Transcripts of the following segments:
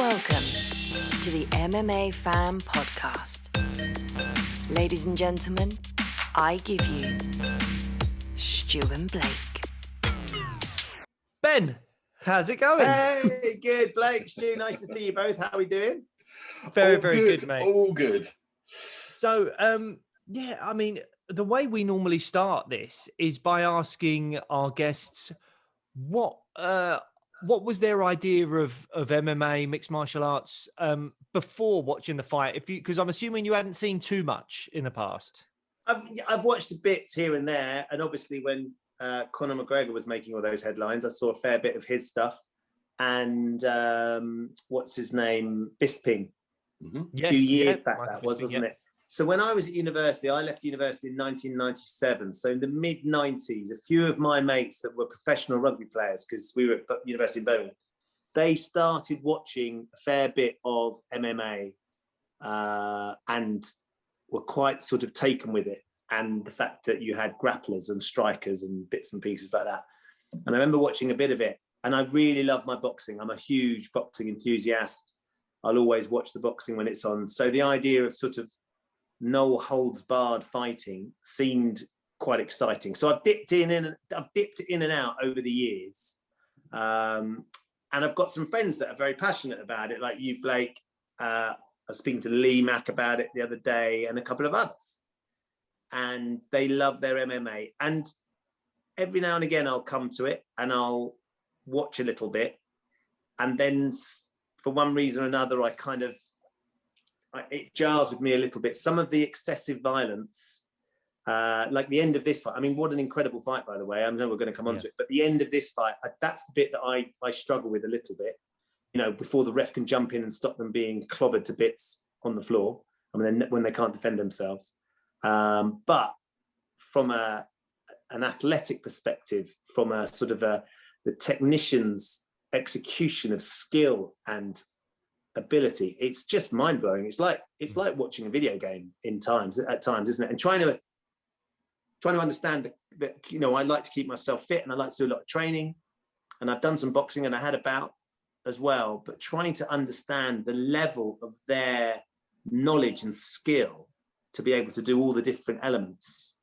Welcome to the MMA Fan Podcast. Ladies and gentlemen, I give you Stu and Blake. Ben, how's it going? Hey, good, Blake, Stu, nice to see you both. How are we doing? Very good, mate. All good. So, yeah, I mean, the way we normally start this is by asking our guests what was their idea of MMA, mixed martial arts, before watching the fight? Because I'm assuming you hadn't seen too much in the past. I've watched a bit here and there, and obviously when Conor McGregor was making all those headlines, I saw a fair bit of his stuff. And what's his name? Bisping. Mm-hmm. A few years back that was, wasn't it? So when I was at university, I left university in 1997. So in the mid-90s, a few of my mates that were professional rugby players, because we were at University of Birmingham, they started watching a fair bit of MMA and were quite sort of taken with it. And the fact that you had grapplers and strikers and bits and pieces like that. And I remember watching a bit of it. And I really love my boxing. I'm a huge boxing enthusiast. I'll always watch the boxing when it's on. So the idea of sort of no holds barred fighting seemed quite exciting. So I've dipped in and out over the years. And I've got some friends that are very passionate about it, like you, Blake. I was speaking to Lee Mack about it the other day and a couple of others. And they love their MMA. And every now and again, I'll come to it and I'll watch a little bit. And then for one reason or another, it jars with me a little bit. Some of the excessive violence, like the end of this fight. I mean, what an incredible fight, by the way. I know we're going to come on to it, but the end of this fight, that's the bit that I struggle with a little bit. You know, before the ref can jump in and stop them being clobbered to bits on the floor. I mean, when they can't defend themselves. But from an athletic perspective, from a sort of the technician's execution of skill and ability, it's just mind-blowing. It's like watching a video game at times, isn't it? And trying to understand that, you know, I like to keep myself fit and I like to do a lot of training, and I've done some boxing and I had a bout as well, but trying to understand the level of their knowledge and skill to be able to do all the different elements.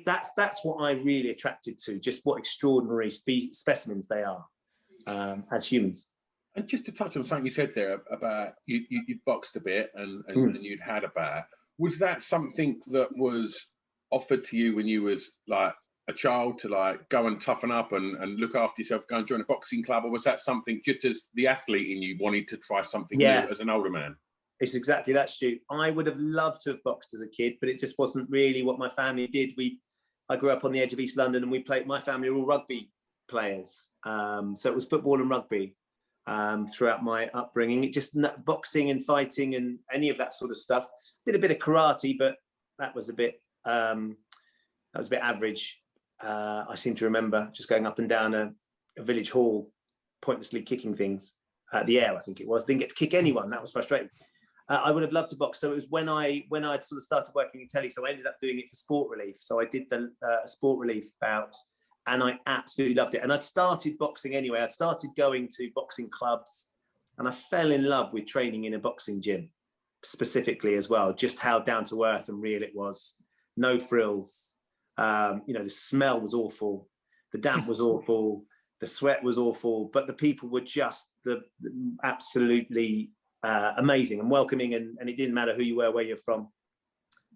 That's what I'm really attracted to, just what extraordinary specimens they are as humans. And just to touch on something you said there about you boxed a bit and you'd had a bout. Was that something that was offered to you when you was like a child to like go and toughen up and look after yourself, go and join a boxing club? Or was that something just as the athlete in you wanted to try something new as an older man? It's exactly that, Stu. I would have loved to have boxed as a kid, but it just wasn't really what my family did. I grew up on the edge of East London, and my family were all rugby players. So it was football and rugby throughout my upbringing. It just boxing and fighting and any of that sort of stuff. Did a bit of karate, but that was a bit average. I seem to remember just going up and down a village hall, pointlessly kicking things at the air. I think it was. Didn't get to kick anyone. That was frustrating. I would have loved to box. So it was when I'd sort of started working in telly. So I ended up doing it for Sport Relief. So I did the Sport Relief bouts, and I absolutely loved it. And I'd started boxing anyway. I'd started going to boxing clubs, and I fell in love with training in a boxing gym specifically as well. Just how down to earth and real it was. No frills. You know, the smell was awful. The damp was awful. The sweat was awful. But the people were just absolutely amazing and welcoming, and it didn't matter who you were, where you're from.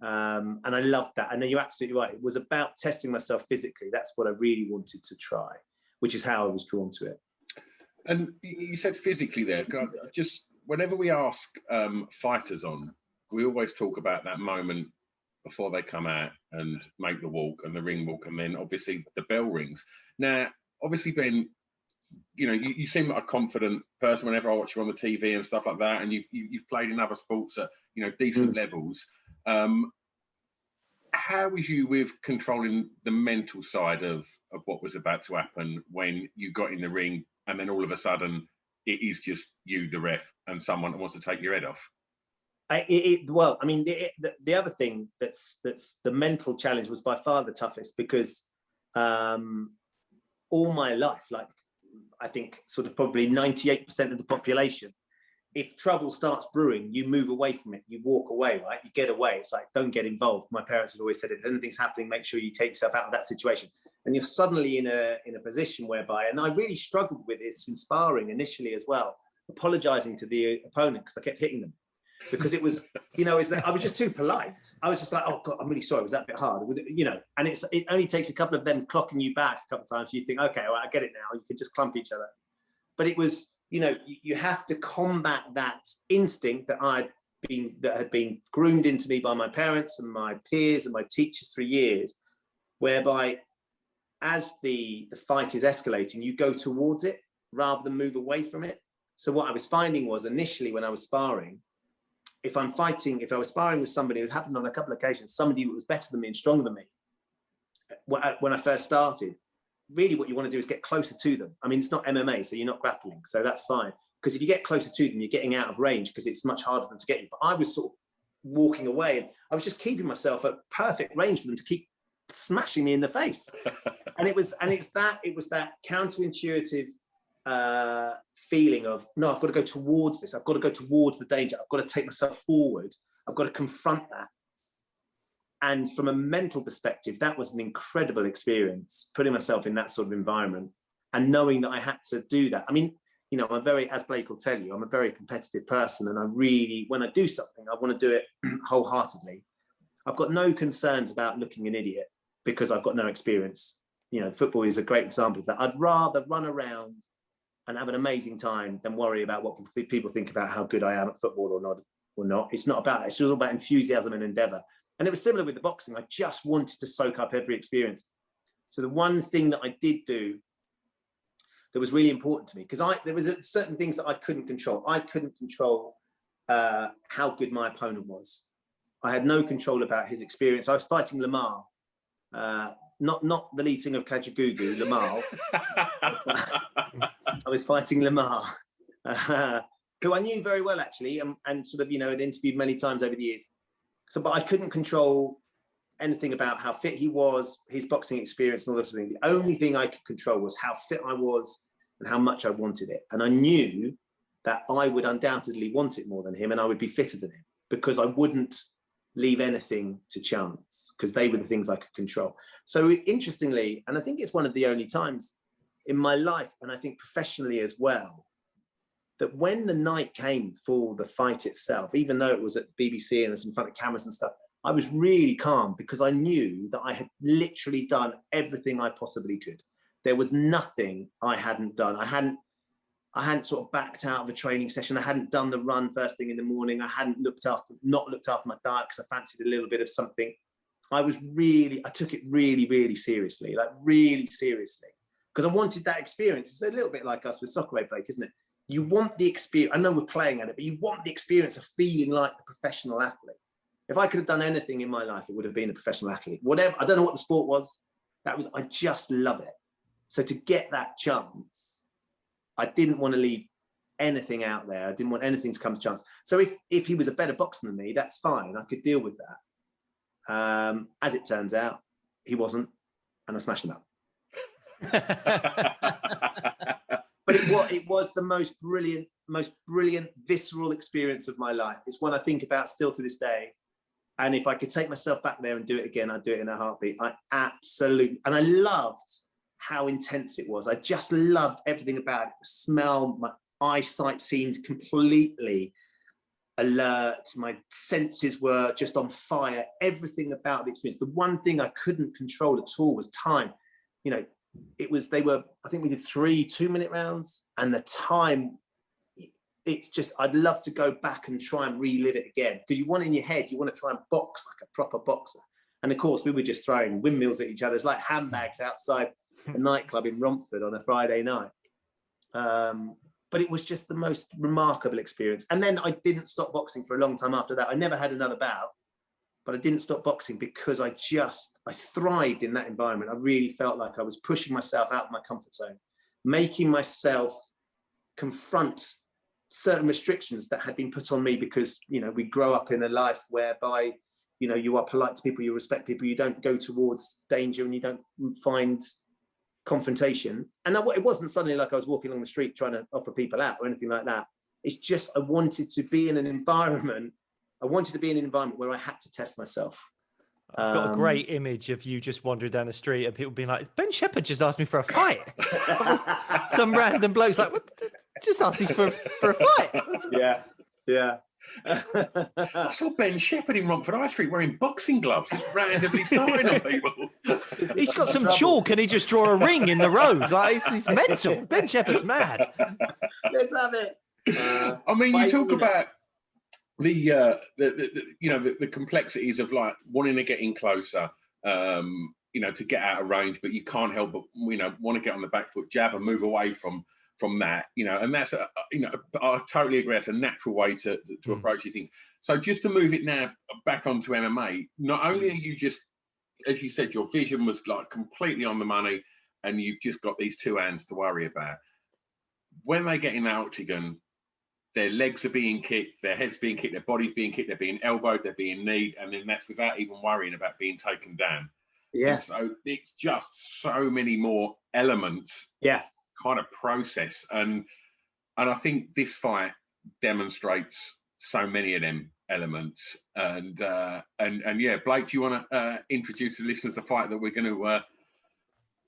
And I loved that. And then you're absolutely right. It was about testing myself physically. That's what I really wanted to try, which is how I was drawn to it. And you said physically there. Just whenever we ask fighters on, we always talk about that moment before they come out and make the walk and the ring walk, and then obviously the bell rings. Now, obviously, Ben, you know, you seem like a confident person whenever I watch you on the TV and stuff like that, and you've played in other sports at, you know, decent levels. How was you with controlling the mental side of what was about to happen when you got in the ring, and then all of a sudden it is just you, the ref, and someone that wants to take your head off? Well, I mean, the other thing that's the mental challenge was by far the toughest, because all my life, like I think sort of probably 98% of the population if trouble starts brewing, you move away from it, you walk away, right? You get away. It's like, don't get involved. My parents had always said, if anything's happening, make sure you take yourself out of that situation. And you're suddenly in a position whereby, and I really struggled with this in sparring initially as well, apologizing to the opponent because I kept hitting them. Because it was, you know, I was just too polite. I was just like, oh God, I'm really sorry. Was that a bit hard? You know, and it only takes a couple of them clocking you back a couple of times. So you think, okay, well, I get it now. You can just clump each other. But it was, you know, you have to combat that instinct that had been groomed into me by my parents and my peers and my teachers for years, whereby as the fight is escalating, you go towards it rather than move away from it. So what I was finding was initially when I was sparring, if I was sparring with somebody, it happened on a couple of occasions, somebody who was better than me and stronger than me, when I first started, really what you want to do is get closer to them. I mean, it's not MMA, so you're not grappling, so that's fine. Because if you get closer to them, you're getting out of range because it's much harder for them to get you. But I was sort of walking away and I was just keeping myself at perfect range for them to keep smashing me in the face. And it was that counterintuitive feeling of, no, I've got to go towards this. I've got to go towards the danger. I've got to take myself forward. I've got to confront that. And from a mental perspective, that was an incredible experience, putting myself in that sort of environment and knowing that I had to do that. I mean, you know, as Blake will tell you, I'm a very competitive person. And I really, when I do something, I want to do it wholeheartedly. I've got no concerns about looking an idiot because I've got no experience. You know, football is a great example of that. I'd rather run around and have an amazing time than worry about what people think about how good I am at football or not. It's not about that. It's all about enthusiasm and endeavor. And it was similar with the boxing. I just wanted to soak up every experience. So the one thing that I did do that was really important to me, because there was certain things that I couldn't control. I couldn't control how good my opponent was. I had no control about his experience. I was fighting Lamar, not the lead singer of Kajagoogoo, Lamar. I was fighting Lamar, who I knew very well actually, and sort of, you know, had interviewed many times over the years. So, but I couldn't control anything about how fit he was, his boxing experience and all those things. The only thing I could control was how fit I was and how much I wanted it. And I knew that I would undoubtedly want it more than him and I would be fitter than him because I wouldn't leave anything to chance because they were the things I could control. So interestingly, and I think it's one of the only times in my life, and I think professionally as well, that when the night came for the fight itself, even though it was at BBC and it was in front of cameras and stuff, I was really calm because I knew that I had literally done everything I possibly could. There was nothing I hadn't done. I hadn't sort of backed out of a training session. I hadn't done the run first thing in the morning. I hadn't not looked after my diet because I fancied a little bit of something. I took it really, really seriously, like really seriously, because I wanted that experience. It's a little bit like us with soccer, Blake, isn't it? You want the experience. I know we're playing at it, but you want the experience of feeling like the professional athlete. If I could have done anything in my life, it would have been a professional athlete. Whatever, I don't know what the sport was. I just love it. So to get that chance, I didn't want to leave anything out there. I didn't want anything to come to chance. So if he was a better boxer than me, that's fine. I could deal with that. As it turns out, he wasn't, and I smashed him up. But it was the most brilliant, visceral experience of my life. It's one I think about still to this day. And if I could take myself back there and do it again, I'd do it in a heartbeat. And I loved how intense it was. I just loved everything about it. The smell, my eyesight seemed completely alert. My senses were just on fire. Everything about the experience. The one thing I couldn't control at all was time. You know, I think we did 3 2-minute rounds, and the time, it's just, I'd love to go back and try and relive it again, because you want in your head, you want to try and box like a proper boxer. And of course we were just throwing windmills at each other. It's like handbags outside a nightclub in Romford on a Friday night. But it was just the most remarkable experience. And then I didn't stop boxing for a long time after that. I never had another bout, but I didn't stop boxing because I thrived in that environment. I really felt like I was pushing myself out of my comfort zone, making myself confront certain restrictions that had been put on me because, you know, we grow up in a life whereby, you know, you are polite to people, you respect people, you don't go towards danger and you don't find confrontation. And it wasn't suddenly like I was walking along the street trying to offer people out or anything like that. It's just I wanted to be in an environment. I wanted to be in an environment where I had to test myself. I've got a great image of you just wandering down the street and people being like, Ben Shephard just asked me for a fight. Some random bloke's like, what? Just asked me for a fight. Yeah. I saw Ben Shephard in Romford High Street wearing boxing gloves, just randomly starting on people. He's got some chalk and he just draw a ring in the road. Like it's mental. Ben Shephard's mad. Let's have it. I mean, you talk about the complexities of like wanting to get in closer, to get out of range, but you can't help but want to get on the back foot, jab, and move away from that, and that's I totally agree. That's a natural way to approach these things. So just to move it now back onto MMA, not only are you just, as you said, your vision was like completely on the money, and you've just got these two hands to worry about. When they get in the octagon, their legs are being kicked, their heads being kicked, their body's being kicked, they're being elbowed, they're being kneed, and then that's without even worrying about being taken down. Yeah. And so it's just so many more elements. Yeah. Kind of process, and I think this fight demonstrates so many of them elements. And yeah, Blake, do you want to introduce the listeners the fight that we're going to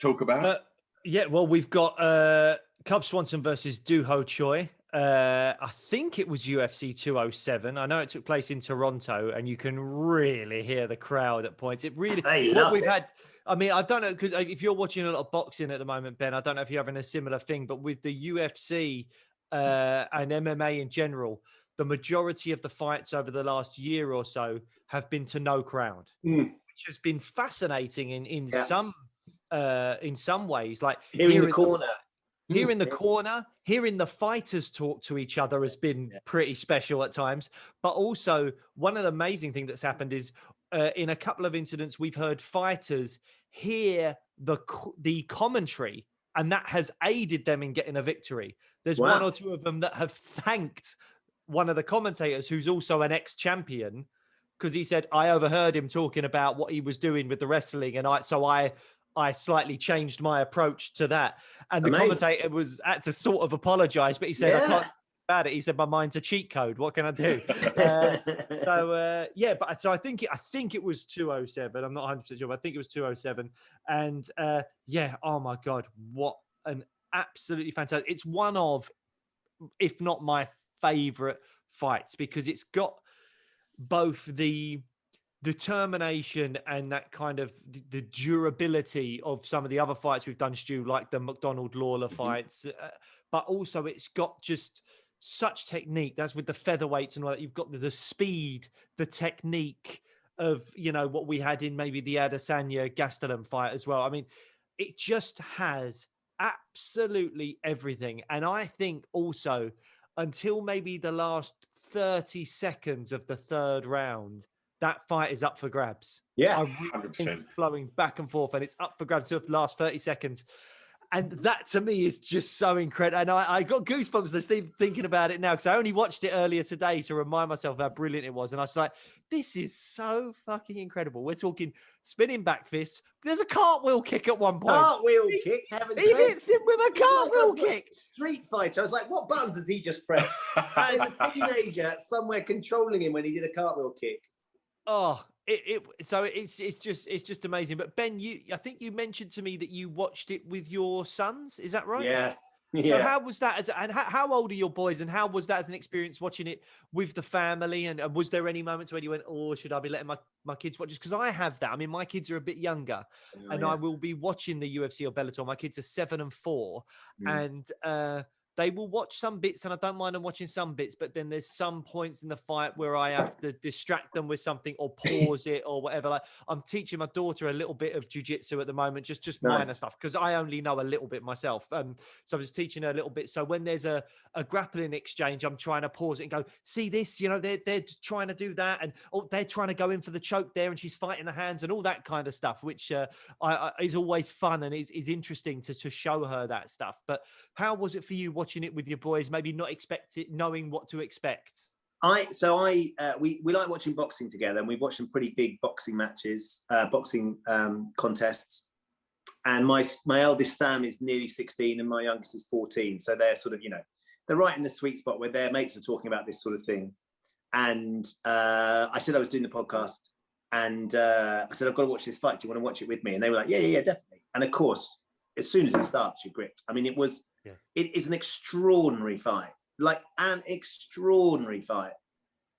talk about? Yeah, well, we've got Cub Swanson versus Doo-Ho Choi. I think it was UFC 207. I know it took place in Toronto, and you can really hear the crowd at points. It really what we've had. I mean, I don't know, because if you're watching a lot of boxing at the moment, Ben, I don't know if you're having a similar thing, but with the UFC and MMA in general, the majority of the fights over the last year or so have been to no crowd, which has been fascinating in some ways. Like here in the corner. Hearing the fighters talk to each other has been pretty special at times. But also, one of the amazing things that's happened is in a couple of incidents, we've heard fighters hear the commentary, and that has aided them in getting a victory. There's one or two of them that have thanked one of the commentators, who's also an ex-champion, because he said, I overheard him talking about what he was doing with the wrestling, and I slightly changed my approach to that. And the commentator had to sort of apologize, but he said, I can't do about it. He said, my mind's a cheat code. What can I do? So I think it was 207. I'm not 100% sure, but I think it was 207. And oh my God, what an absolutely fantastic. It's one of, if not my favorite fights, because it's got both the determination and that kind of the durability of some of the other fights we've done, Stu, like the McDonald Lawler fights, but also it's got just such technique. That's with the featherweights and all that. You've got the speed, the technique of what we had in maybe the Adesanya Gastelum fight as well. I mean, it just has absolutely everything. And I think also until maybe the last 30 seconds of the third round, that fight is up for grabs. Yeah, I really think it's flowing back and forth, and it's up for grabs until the last 30 seconds. And that to me is just so incredible. And I got goosebumps just even thinking about it now, because I only watched it earlier today to remind myself how brilliant it was. And I was like, this is so fucking incredible. We're talking spinning back fists. There's a cartwheel kick at one point. Cartwheel kick? He hits him with a cartwheel kick. Street Fighter. I was like, what buttons has he just pressed? There's a teenager somewhere controlling him when he did a cartwheel kick. Oh, it's just amazing. But Ben, I think you mentioned to me that you watched it with your sons. Is that right? Yeah. So how was that? And how old are your boys? And how was that as an experience watching it with the family? And was there any moments when you went, "Oh, should I be letting my kids watch this?" Because I have that. I mean, my kids are a bit younger, I will be watching the UFC or Bellator. My kids are 7 and 4, and they will watch some bits, and I don't mind them watching some bits, but then there's some points in the fight where I have to distract them with something or pause it or whatever. Like, I'm teaching my daughter a little bit of jiu-jitsu at the moment, just minor stuff, because I only know a little bit myself. So I'm just teaching her a little bit. So when there's a grappling exchange, I'm trying to pause it and go, see this, they're trying to do that, and they're trying to go in for the choke there, and she's fighting the hands and all that kind of stuff, which is always fun and is interesting to show her that stuff. But how was it for you watching it with your boys, maybe not knowing what to expect? We like watching boxing together, and we've watched some pretty big boxing matches, contests. And my eldest Sam is nearly 16 and my youngest is 14. So they're sort of, they're right in the sweet spot where their mates are talking about this sort of thing. And I said I was doing the podcast, and I said, I've got to watch this fight. Do you want to watch it with me? And they were like, yeah, definitely. And of course, as soon as it starts, you're gripped. I mean, it is an extraordinary fight, like an extraordinary fight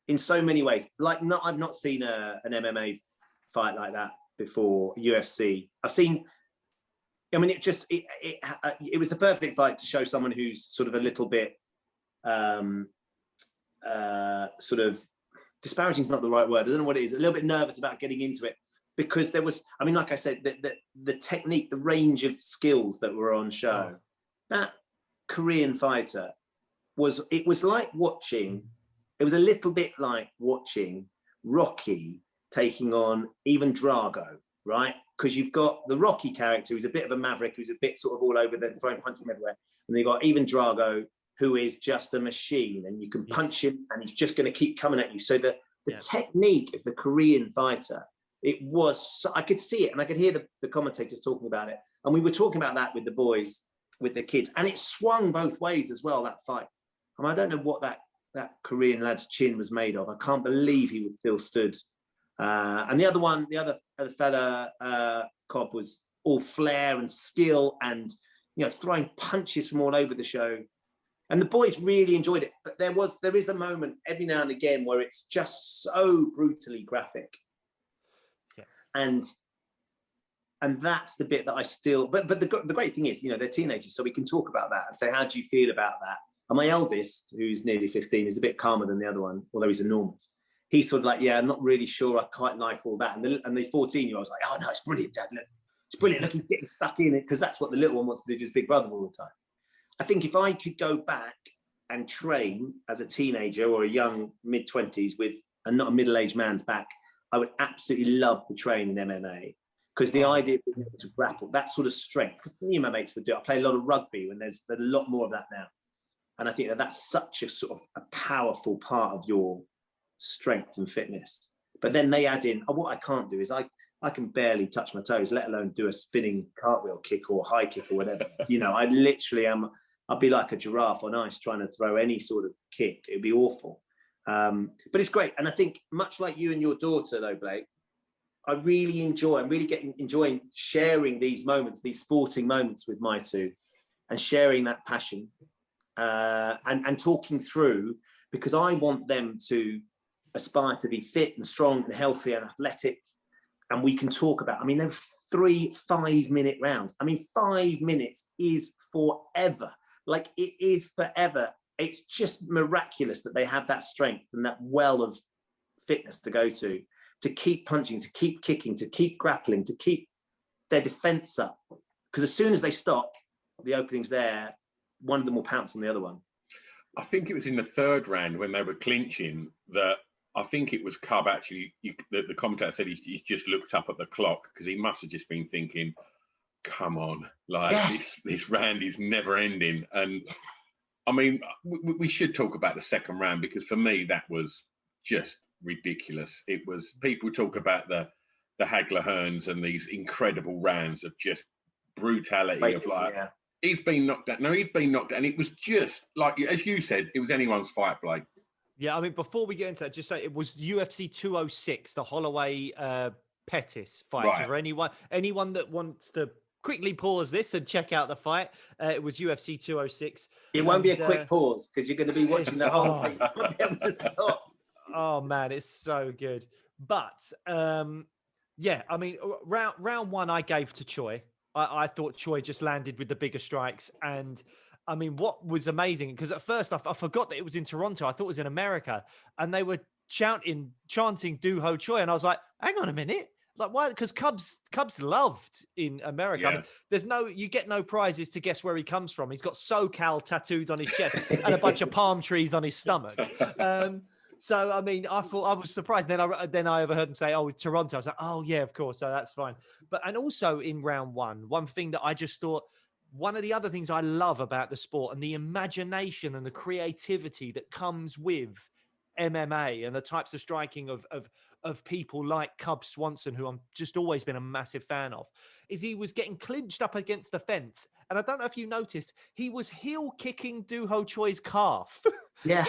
in so many ways. Like, I've not seen an MMA fight like that before, UFC. I've seen, I mean, it was the perfect fight to show someone who's sort of a little bit, sort of, disparaging is not the right word. I don't know what it is. A little bit nervous about getting into it, because there was, I mean, like I said, the technique, the range of skills that were on show. That Korean fighter was like watching. It was a little bit like watching Rocky taking on even Drago, right? Because you've got the Rocky character who's a bit of a maverick, who's a bit sort of all over the throwing punches everywhere, and you've got even Drago, who is just a machine, and you can punch him and he's just going to keep coming at you. So the technique of the Korean fighter, it was, I could see it, and I could hear the commentators talking about it. And we were talking about that with the boys, with the kids, and it swung both ways as well, that fight. I mean, I don't know what that Korean lad's chin was made of. I can't believe he was still stood. And the other fella, Cobb, was all flair and skill and, you know, throwing punches from all over the show. And the boys really enjoyed it. But there is a moment every now and again where it's just so brutally graphic. Yeah. And that's the bit that I still, but the great thing is, you know, they're teenagers, so we can talk about that and say, how do you feel about that? And my eldest, who's nearly 15, is a bit calmer than the other one, although he's enormous. He's sort of like, yeah, I'm not really sure I quite like all that. And the 14-year-old was like, oh no, it's brilliant, Dad. Look, it's brilliant. Look, he's getting stuck in it, because that's what the little one wants to do to his big brother all the time. I think if I could go back and train as a teenager or a young mid-20s with not a middle-aged man's back, I would absolutely love to train in MMA, because the idea of being able to grapple, that sort of strength, because me and my mates would do it. I play a lot of rugby, and there's a lot more of that now. And I think that's such a sort of a powerful part of your strength and fitness. But then they add in, what I can't do is I can barely touch my toes, let alone do a spinning cartwheel kick or high kick or whatever. You know, I literally I'd be like a giraffe on ice trying to throw any sort of kick. It'd be awful. But it's great. And I think much like you and your daughter, though, Blake, I'm really enjoying sharing these moments, these sporting moments with my two, and sharing that passion and talking through, because I want them to aspire to be fit and strong and healthy and athletic. And we can talk about, I mean, they're 3 5-minute rounds. I mean, 5 minutes is forever. Like, it is forever. It's just miraculous that they have that strength and that well of fitness to go to keep punching, to keep kicking, to keep grappling, to keep their defense up. Because as soon as they stop, the opening's there, one of them will pounce on the other one. I think it was in the third round when they were clinching that I think it was Cub actually, the commentator said he just looked up at the clock, because he must have just been thinking, come on, like this round is never ending. And I mean, we should talk about the second round, because for me, that was just ridiculous. It was, people talk about the Hagler Hearns and these incredible rounds of just brutality of like, he's been knocked out. No, he's been knocked out. And it was just like, as you said, it was anyone's fight, Blake. Yeah, I mean, before we get into that, just say it was UFC 206, the Holloway Pettis fight. Right. For anyone that wants to quickly pause this and check out the fight, it was UFC 206. It won't be a quick pause, because you're going to be watching the whole thing. You won't be able to stop. Oh man, it's so good. But yeah, I mean, round one I gave to Choi. I thought Choi just landed with the bigger strikes. And I mean, what was amazing, because at first I forgot that it was in Toronto. I thought it was in America, and they were chanting Doo-Ho Choi, and I was like, hang on a minute. Like, why? Because Cubs loved in America. Yeah. I mean, you get no prizes to guess where he comes from. He's got SoCal tattooed on his chest and a bunch of palm trees on his stomach. So, I mean, I thought, I was surprised. Then I overheard him say, oh, Toronto. I was like, oh, yeah, of course. So that's fine. And also in round one thing that I just thought, one of the other things I love about the sport and the imagination and the creativity that comes with MMA and the types of striking of of people like Cub Swanson, who I'm just always been a massive fan of, is he was getting clinched up against the fence. And I don't know if you noticed, he was heel kicking Doo-Ho Choi's calf. Yeah.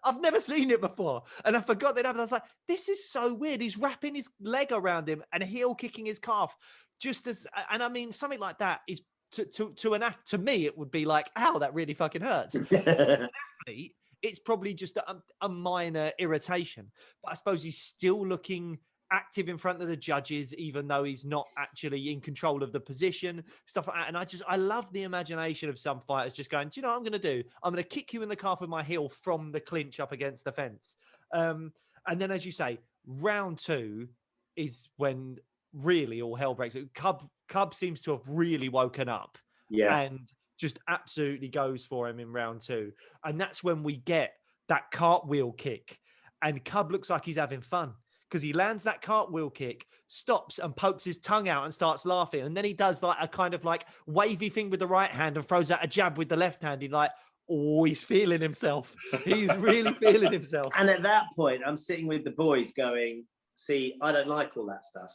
I've never seen it before. And I forgot that happened. I was like, this is so weird. He's wrapping his leg around him and heel kicking his calf. Just as, and I mean, something like that is to me, it would be like, ow, that really fucking hurts. For an athlete, it's probably just a minor irritation. But I suppose he's still looking active in front of the judges, even though he's not actually in control of the position, stuff like that. And I love the imagination of some fighters just going, do you know what I'm going to do? I'm going to kick you in the calf with my heel from the clinch up against the fence. And then, as you say, round 2 is when really all hell breaks. Cub seems to have really woken up, and just absolutely goes for him in round 2. And that's when we get that cartwheel kick, and Cub looks like he's having fun, because he lands that cartwheel kick, stops and pokes his tongue out and starts laughing. And then he does like a kind of like wavy thing with the right hand and throws out a jab with the left hand. He's like, oh, he's feeling himself. He's really feeling himself. And at that point, I'm sitting with the boys going, see, I don't like all that stuff.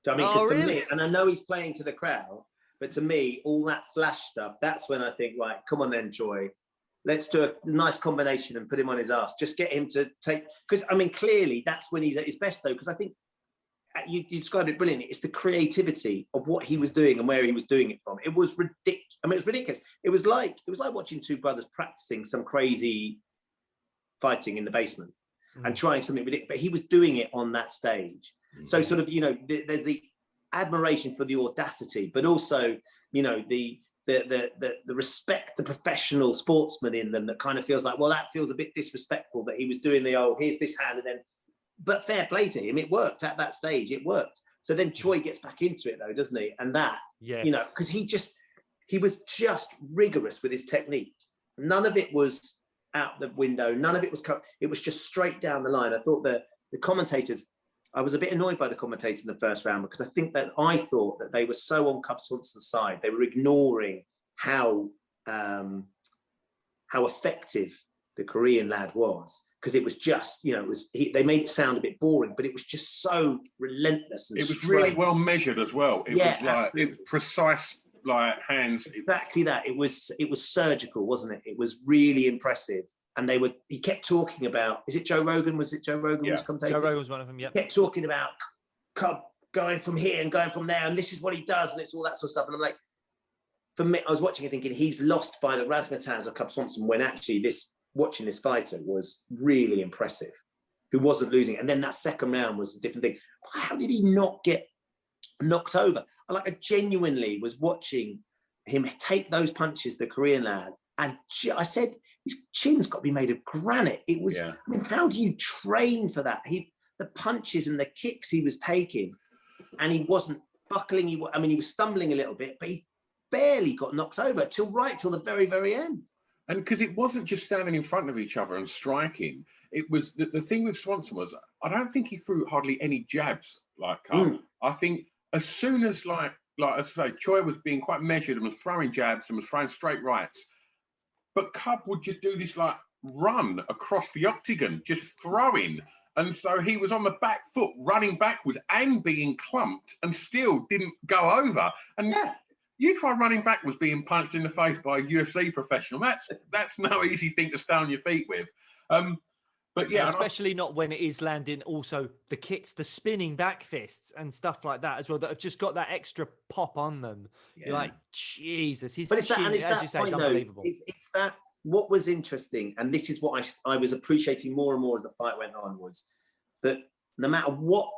Do you know what I mean? Because to me, and I know he's playing to the crowd, but to me, all that flash stuff, that's when I think, right, come on then, Choi. Let's do a nice combination and put him on his ass. Just get him to take, because I mean, clearly that's when he's at his best though, because I think you described it brilliantly. It's the creativity of what he was doing and where he was doing it from. It was ridiculous. I mean, it's ridiculous. It was like watching two brothers practicing some crazy fighting in the basement and trying something ridiculous, but he was doing it on that stage. So sort of, you know, there's the admiration for the audacity, but also, you know, the respect, the professional sportsman in them that kind of feels like, well, that feels a bit disrespectful that he was doing the, oh, here's this hand and then, but fair play to him. It worked at that stage. It worked. So then Choi gets back into it though, doesn't he? And that, you know, because he was just rigorous with his technique. None of it was out the window. None of it was, it was just straight down the line. I thought that the commentators, I was a bit annoyed by the commentators in the first round, because I thought that they were so on Cub Swanson's side. They were ignoring how effective the Korean lad was, because it was just, you know, they made it sound a bit boring, but it was just so relentless. And it was really well measured as well. It was like precise, like hands. Exactly that. It was surgical, wasn't it? It was really impressive. And he kept talking about, is it Joe Rogan? Was it Joe Rogan was commentating? Joe Rogan was one of them, yeah. He kept talking about Cub going from here and going from there, and this is what he does, and it's all that sort of stuff. And I'm like, for me, I was watching it thinking, he's lost by the razzmatazz of Cub Swanson, when actually watching this fighter was really impressive, who wasn't losing. And then that second round was a different thing. How did he not get knocked over? I genuinely was watching him take those punches, the Korean lad, and I said, his chin's got to be made of granite. It was, I mean, how do you train for that? The punches and the kicks he was taking, and he wasn't buckling. He was stumbling a little bit, but he barely got knocked over till the very, very end. And because it wasn't just standing in front of each other and striking, it was the thing with Swanson was, I don't think he threw hardly any jabs like Cub. I think as soon as like as I say, Choi was being quite measured and was throwing jabs and was throwing straight rights. But Cub would just do this like run across the octagon, just throwing. And so he was on the back foot, running backwards and being clumped, and still didn't go over. And you try running backwards being punched in the face by a UFC professional. That's no easy thing to stay on your feet with. But yeah, especially not when it is landing also the kicks, the spinning back fists and stuff like that as well, that have just got that extra pop on them. You're like, Jesus, his chin, as you say, is unbelievable. It's that, what was interesting, and this is what I was appreciating more and more as the fight went on, was that no matter what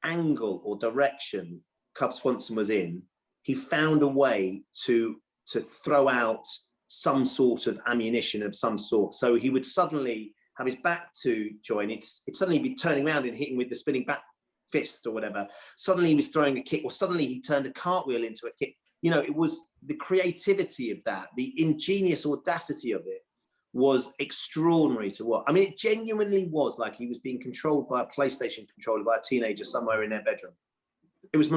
angle or direction Cub Swanson was in, he found a way to throw out some sort of ammunition of some sort. So he would suddenly have his back to Choi, and it'd suddenly be turning around and hitting with the spinning back fist or whatever. Suddenly he was throwing a kick, or suddenly he turned a cartwheel into a kick. You know, it was the creativity of that, the ingenious audacity of it was extraordinary to watch. I mean, it genuinely was like he was being controlled by a PlayStation controller by a teenager somewhere in their bedroom. It was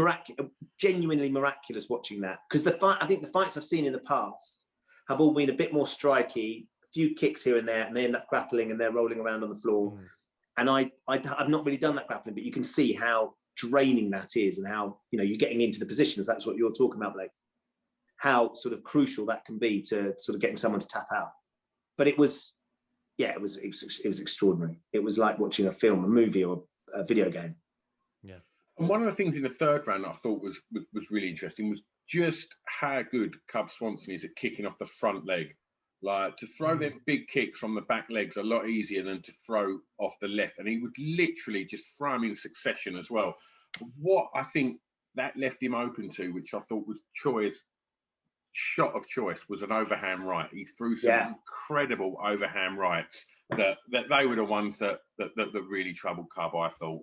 genuinely miraculous watching that, because I think the fights I've seen in the past have all been a bit more striky, a few kicks here and there, and they end up grappling and they're rolling around on the floor. And I've not really done that grappling, but you can see how draining that is, and how, you know, you're getting into the positions. That's what you're talking about, Blake. How sort of crucial that can be to sort of getting someone to tap out. But it was extraordinary. It was like watching a film, a movie, or a video game. Yeah. And one of the things in the third round I thought was really interesting was just how good Cub Swanson is at kicking off the front leg. Like, to throw them big kicks from the back legs a lot easier than to throw off the left. And he would literally just throw them in succession as well. What I think that left him open to, which I thought was Choi's shot of choice, was an overhand right. He threw some incredible overhand rights that they were the ones that really troubled Cub, I thought.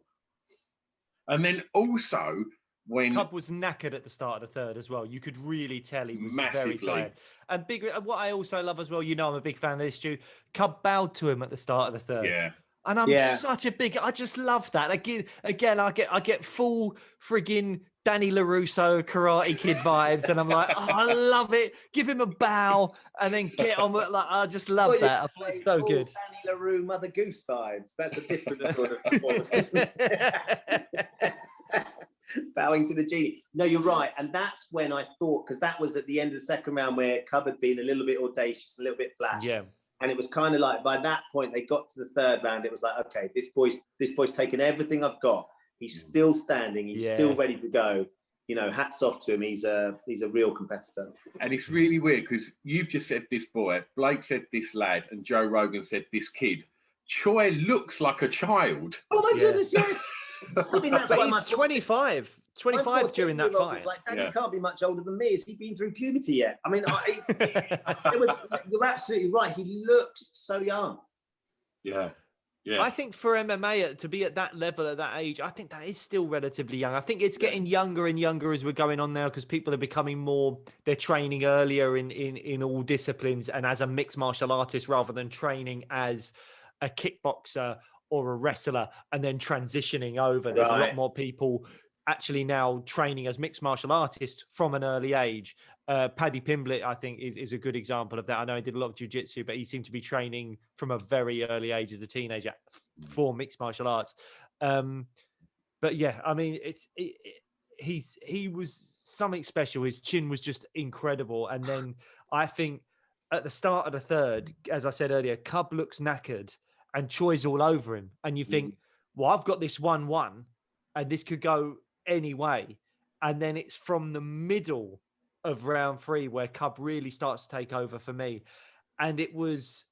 And then also, when Cub was knackered at the start of the third as well, you could really tell he was massively very tired. And what I also love as well, you know, I'm a big fan of this, Stu. Cub bowed to him at the start of the third. Yeah. And I just love that. Again, I get full friggin' Danny LaRusso Karate Kid vibes, and I'm like, oh, I love it. Give him a bow and then get on with, like, I just love that. I thought it was so good. Danny LaRue Mother Goose vibes. That's a different sort of performance, isn't it? Bowing to the genie. No, you're right. And that's when I thought, because that was at the end of the second round where Cub had been a little bit audacious, a little bit flash. Yeah. And it was kind of like, by that point, they got to the third round. It was like, okay, this boy's taken everything I've got. He's still standing. He's still ready to go. You know, hats off to him. He's a real competitor. And it's really weird because you've just said this boy, Blake said this lad, and Joe Rogan said this kid. Choi looks like a child. Oh my goodness, yes. I mean, that's why he's 25 during that fight. Was like, Danny can't be much older than me. Has he been through puberty yet? I mean, you're absolutely right. He looks so young. Yeah. Yeah. I think for MMA to be at that level at that age, I think that is still relatively young. I think it's getting younger and younger as we're going on now, because people are becoming more, they're training earlier in all disciplines and as a mixed martial artist rather than training as a kickboxer or a wrestler and then transitioning over. There's a lot more people actually now training as mixed martial artists from an early age. Paddy Pimblett, I think, is a good example of that. I know he did a lot of jiu-jitsu, but he seemed to be training from a very early age as a teenager for mixed martial arts. But yeah, I mean, he was something special. His chin was just incredible. And then I think at the start of the third, as I said earlier, Cub looks knackered and Choi's all over him. And you think, well, I've got this 1-1 and this could go any way. And then it's from the middle of round 3 where Cub really starts to take over for me. And it was,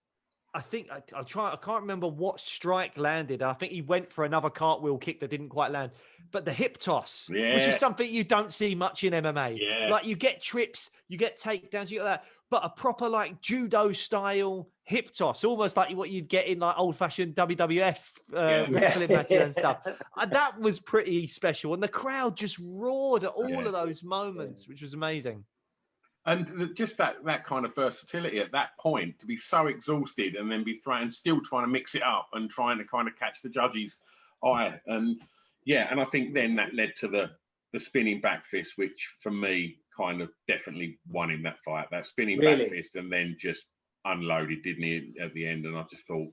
I think, I can't remember what strike landed. I think he went for another cartwheel kick that didn't quite land. But the hip toss, which is something you don't see much in MMA. Yeah. Like, you get trips, you get takedowns, you get that. But a proper, like, judo style hip toss, almost like what you'd get in like old fashioned WWF wrestling matches and stuff. That was pretty special. And the crowd just roared at all of those moments, which was amazing. And just that kind of versatility at that point, to be so exhausted and then be still trying to mix it up and trying to kind of catch the judge's eye. And I think then that led to the spinning back fist, which for me kind of definitely won him that fight. That spinning back fist, and then just unloaded, didn't he, at the end? And I just thought,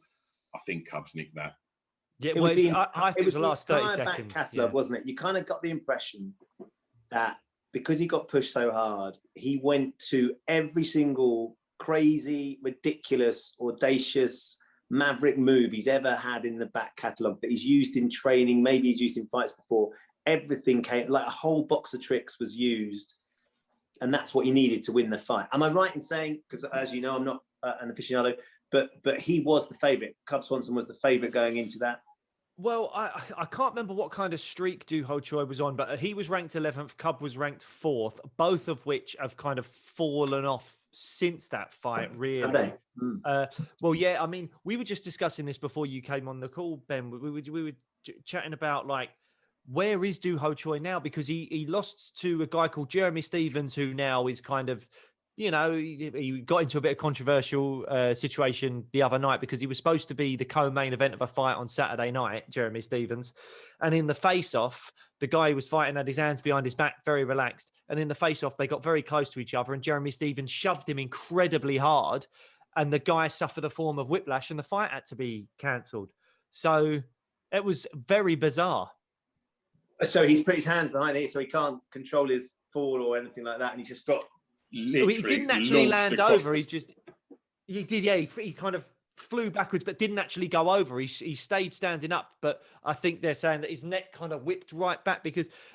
I think Cubs nicked that. Yeah, I think it was the last 30 seconds. Catalogue, wasn't it? You kind of got the impression that because he got pushed so hard, he went to every single crazy, ridiculous, audacious, maverick move he's ever had in the back catalogue that he's used in training. Maybe he's used in fights before. Everything came, like a whole box of tricks was used. And that's what he needed to win the fight. Am I right in saying, because as you know, I'm not an aficionado, but he was the favourite. Cub Swanson was the favourite going into that. Well, I can't remember what kind of streak Doo-Ho Choi was on, but he was ranked 11th, Cub was ranked 4th, both of which have kind of fallen off since that fight, really. Have they? Well, yeah, I mean, we were just discussing this before you came on the call, Ben. We were chatting about, like, where is Doo-Ho Choi now? Because he lost to a guy called Jeremy Stevens, who now is kind of, you know, he got into a bit of controversial situation the other night because he was supposed to be the co-main event of a fight on Saturday night, Jeremy Stevens. And in the face-off, the guy who was fighting had his hands behind his back, very relaxed. And in the face-off, they got very close to each other and Jeremy Stevens shoved him incredibly hard. And the guy suffered a form of whiplash and the fight had to be cancelled. So It was very bizarre. So he's put his hands behind it, so he can't control his fall or anything like that, and he's just got. He didn't actually land over. He did. Yeah, he kind of flew backwards, but didn't actually go over. He stayed standing up, but I think they're saying that his neck kind of whipped right back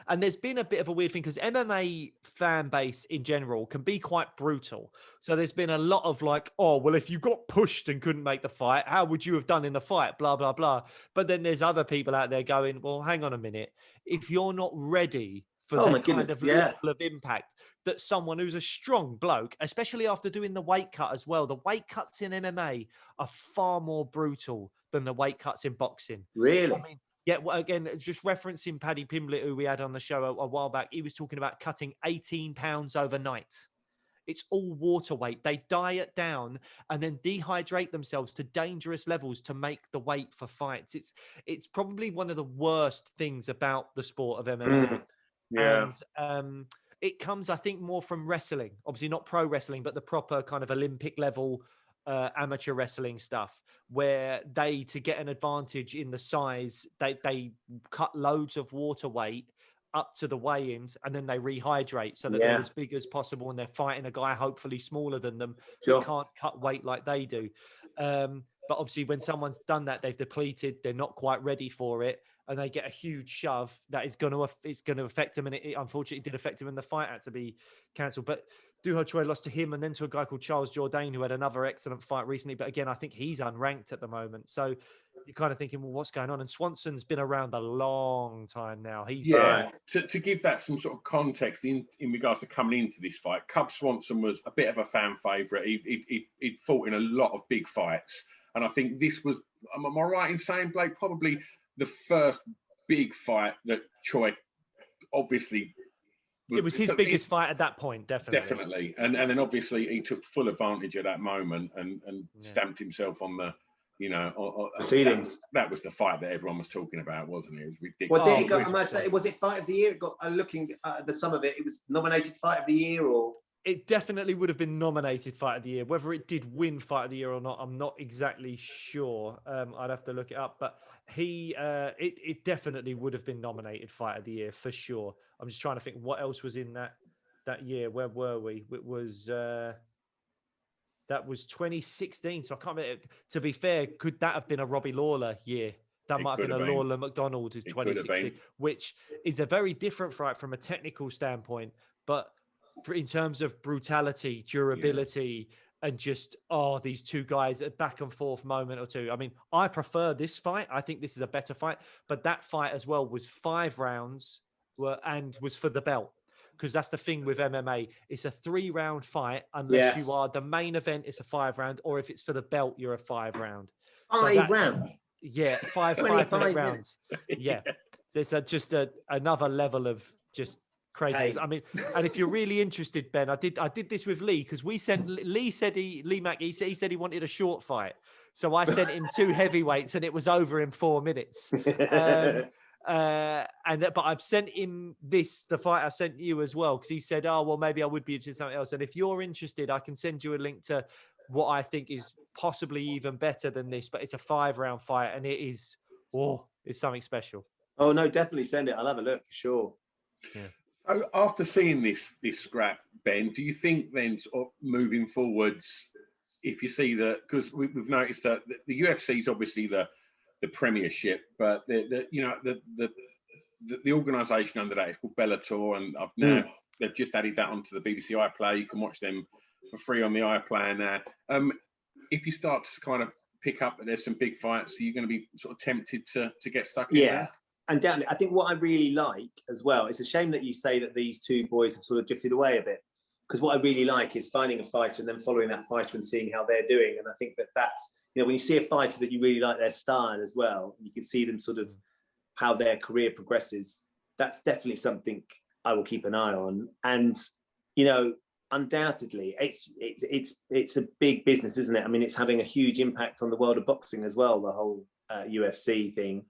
and there's been a bit of a weird thing because MMA fan base in general can be quite brutal. So there's been a lot of like, oh, well, if you got pushed and couldn't make the fight, how would you have done in the fight? Blah, blah, blah. But then there's other people out there going, well, hang on a minute. If you're not ready for that kind of level of impact that someone who's a strong bloke, especially after doing the weight cut as well, the weight cuts in MMA are far more brutal than the weight cuts in boxing. Really? I mean, yeah, well, again, just referencing Paddy Pimblett, who we had on the show a while back, he was talking about cutting 18 pounds overnight. It's all water weight. They diet down and then dehydrate themselves to dangerous levels to make the weight for fights. It's probably one of the worst things about the sport of MMA. Yeah. And it comes, I think, more from wrestling. Obviously not pro wrestling, but the proper kind of Olympic level amateur wrestling stuff, where they, to get an advantage in the size, they cut loads of water weight up to the weigh-ins, and then they rehydrate so that they're as big as possible, and they're fighting a guy hopefully smaller than them that can't cut weight like they do. But obviously when someone's done that, they've depleted, they're not quite ready for it, and they get a huge shove that is going to affect him. And it unfortunately did affect him, and the fight had to be cancelled. But Doo-Ho Choi lost to him and then to a guy called Charles Jourdain, who had another excellent fight recently. But again, I think he's unranked at the moment. So you're kind of thinking, well, what's going on? And Swanson's been around a long time now. He's to give that some sort of context in regards to coming into this fight, Cub Swanson was a bit of a fan favourite. He'd fought in a lot of big fights. And I think this was, am I right in saying, Blake, probably the first big fight that Choi obviously... It was his biggest fight at that point, definitely. Definitely. And then obviously he took full advantage of that moment and stamped himself on the, proceedings. That was the fight that everyone was talking about, wasn't it? It was ridiculous. Well, did he go, was it Fight of the Year? It got, looking at the sum of it, it was nominated Fight of the Year, or... It definitely would have been nominated Fight of the Year. Whether it did win Fight of the Year or not, I'm not exactly sure. I'd have to look it up. But it definitely would have been nominated Fight of the Year for sure. I'm just trying to think what else was in that year. Where were we? It was that was 2016. So I can't remember. To be fair, could that have been a Robbie Lawler year? That might have been a Lawler McDonald is 2016, which is a very different fight from a technical standpoint, but in terms of brutality, durability, and just, these two guys, a back and forth moment or two. I mean, I prefer this fight. I think this is a better fight. But that fight as well was 5 rounds and was for the belt. Because that's the thing with MMA. It's a 3-round fight unless you are the main event, it's a 5-round. Or if it's for the belt, you're a 5-round. 5 rounds? Yeah, 5-minute rounds. Yeah. So it's just another level of just craziness. I mean, and if you're really interested, Ben, I did this with Lee because Lee said he said he wanted a short fight, so I sent him 2 heavyweights and it was over in 4 minutes. But I've sent him the fight I sent you as well because he said, oh well, maybe I would be interested in something else. And if you're interested, I can send you a link to what I think is possibly even better than this. But it's a 5-round fight and it is it's something special. Oh no, definitely send it. I'll have a look for sure. Yeah. So after seeing this scrap, Ben, do you think then, sort of moving forwards, if you see that, because we've noticed that the UFC is obviously the Premiership, but the organisation under that is called Bellator, and I've now they've just added that onto the BBC iPlayer. You can watch them for free on the iPlayer now. If you start to kind of pick up that there's some big fights, are you going to be sort of tempted to get stuck in there? Undoubtedly. I think what I really like as well, it's a shame that you say that these two boys have sort of drifted away a bit, because what I really like is finding a fighter and then following that fighter and seeing how they're doing. And I think that's, when you see a fighter that you really like their style as well, you can see them sort of how their career progresses. That's definitely something I will keep an eye on. And, undoubtedly it's a big business, isn't it? I mean, it's having a huge impact on the world of boxing as well, the whole UFC thing.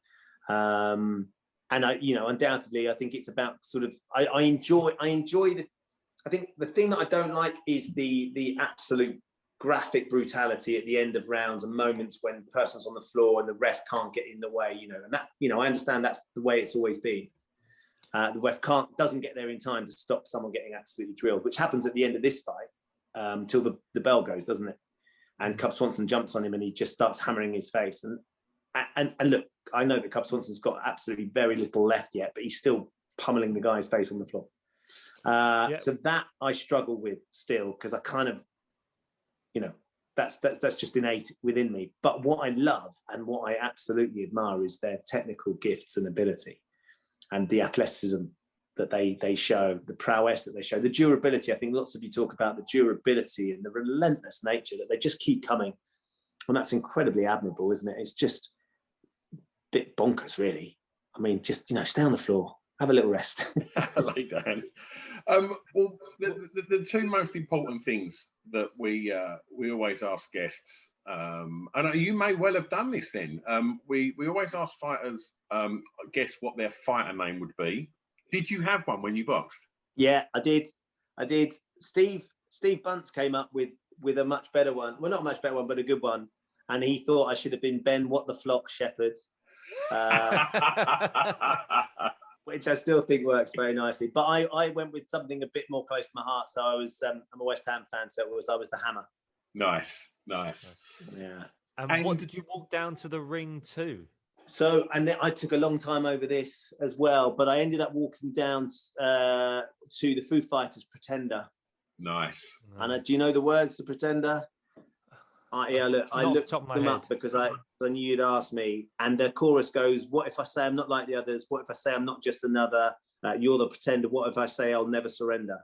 And undoubtedly, I think it's about sort of, I enjoy I think the thing that I don't like is the absolute graphic brutality at the end of rounds and moments when the person's on the floor and the ref can't get in the way, and that, I understand that's the way it's always been. The ref doesn't get there in time to stop someone getting absolutely drilled, which happens at the end of this fight till the bell goes, doesn't it? And Cub Swanson jumps on him and he just starts hammering his face. And look, I know that Cub Swanson's got absolutely very little left yet, but he's still pummeling the guy's face on the floor. So that I struggle with still, because I kind of, that's just innate within me. But what I love and what I absolutely admire is their technical gifts and ability, and the athleticism that they show, the prowess that they show, the durability. I think lots of you talk about the durability and the relentless nature that they just keep coming, and that's incredibly admirable, isn't it? It's just a bit bonkers, really. I mean, just stay on the floor, have a little rest. I like that. Well, the two most important things that we always ask guests, and you may well have done this then. We always ask fighters, guess what their fighter name would be. Did you have one when you boxed? Yeah, I did. Steve Bunce came up with a much better one. Well, not a much better one, but a good one. And he thought I should have been Ben What the Flock Shepherd. Which I still think works very nicely. But I went with something a bit more close to my heart. So I'm a West Ham fan, so I was the Hammer. Nice. Yeah. And what did you walk down to the ring to? So, and I took a long time over this as well, but I ended up walking down to the Foo Fighters' Pretender. Nice. And do you know the words to Pretender? I looked them up because I knew you'd ask me. And the chorus goes, what if I say I'm not like the others? What if I say I'm not just another? You're the pretender. What if I say I'll never surrender?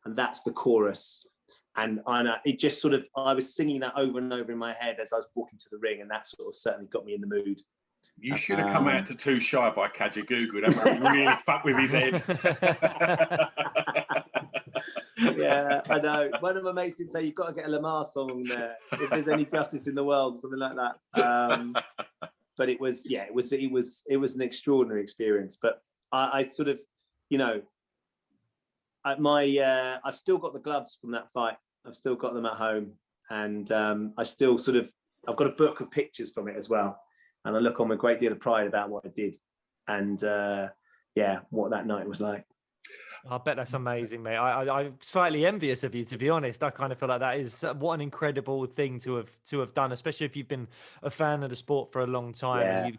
And that's the chorus. And it just sort of, I was singing that over and over in my head as I was walking to the ring. And that sort of certainly got me in the mood. You should have come out to Too Shy by Kajagoogoo. That would really fuck with his head. Yeah, I know. One of my mates did say you've got to get a Lamar song there if there's any justice in the world, something like that. But it was an extraordinary experience. But I sort of, I've still got the gloves from that fight. I've still got them at home, and I've got a book of pictures from it as well. And I look on with a great deal of pride about what I did, and what that night was like. I bet that's amazing, mate. I'm slightly envious of you, to be honest. I kind of feel like that is what an incredible thing to have done, especially if you've been a fan of the sport for a long time. Yeah.